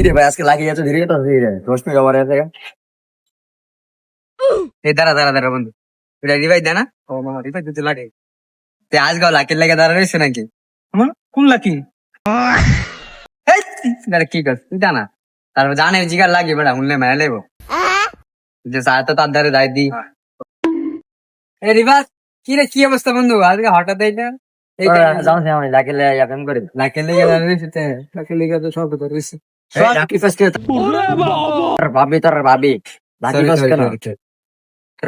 রে ভাই আজকে লাগিয়ে গেছে ধীরে তো ধীরে রশ্মি আমার আছে এই দাঁড়া বন্ধু এটা রিভাইভ দেয় না ও মামা রিভাইভ দিতে লাগে তে আজ গাও লাকির লাগে দাঁড়া রয়েছে নাকি আমার কোন লাকি এই দাঁড়া কি কর তুই জানা তারপর জানে জিগার লাগে বেড়া শুনলে মেরে লেবো যে সাথে তো তার ধারে যাই দি এই রিভাস কি রে কি অবস্থা বন্ধু আজকে হঠাৎ এইটা জানো আমি লাগিয়ে এখন করে লাকির লেগে দাঁড়া রয়েছে লাকির লেগে তো সব তো রয়েছে রাকি ফার্স্ট ভাবি তোর ভাবি লাকি ফার্স্ট কেন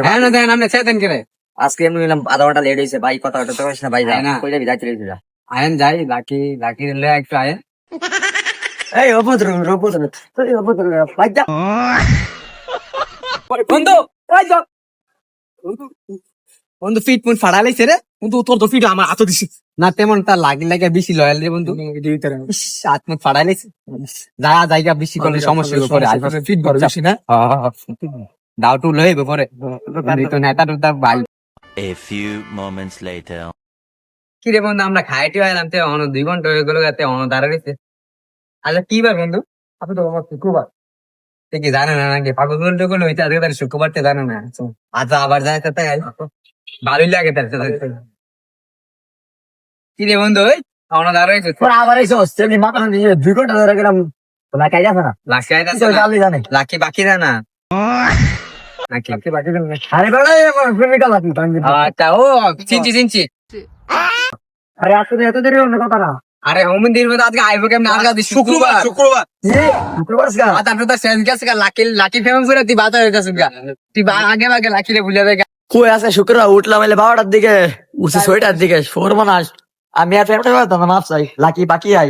হ্যাঁ না দেন আপনি চেতেন কে রে আজকে এমনি নিলাম আধা ঘন্টা লেট হয়েছে ভাই কথা তো কইছ না ভাই যা না। কই যাবি যাইতে যা আয়েন যাই লাকি লে একটু আয়েন এই অভদ্র অভদ্র এই অভদ্র ভাই যা বন্ধু ওই যাও বন্ধু ফিট পুন ফাড়ালাইছে রে বন্ধু তোর তো ফিট আমার আতো দিছি না তেমন তার লাগে বেশি লয়াল রে বন্ধু আত্মত ফাড়াইলাইছে জায়গা বেশি করলে সমস্যা করে ফিট বড় বেশি না দাও টু লইবে পরে তো নেতা টুতা ভাই A few moments later. কি রে বন্ধু আমরা খাইতে আইলাম তে অন 2 ঘন্টা হয়ে গেল গাতে অন দাঁড়া রইছে আচ্ছা কি বার বন্ধু আপনি তো আমার শুক্রবার কি জানে না নাকি পাগল বলতে গেলে হইতে আজকে তার শুক্রবার তে জানে না আচ্ছা আবার যায় তাতে ভালোই লাগে তার কি রে বন্ধু ওই অন দাঁড়া রইছে তোর আবার এসে সেমনি মাথা দিয়ে 2 ঘন্টা ধরে গেলাম তোলা কাই যাবে না লাকি আইতাছে তো না জানি জানে লাকি বাকি না না নাকি বাকি দিন আরে বড় আমার প্রেমিকা লাগি টাঙ্গি আচ্ছা ও চিনছি আরে আসলে এত দেরি হলো কথা না আরে হোমিন দিন মধ্যে আজকে আইবো কেমন আজকে শুক্রবার শুক্রবার গা আর তারপর তো সেন্স গেছে লাকি ফেমাস করে তুই বাতা হইতাছিস গা তুই আগে লাকি রে ভুলে দেয় কই আছে শুক্রবার উঠলাম এলে 12টার দিকে উঠছি 6টার দিকে শোর মানাস আমি আর ফেমটা করতাম না মাপ চাই লাকি বাকি আই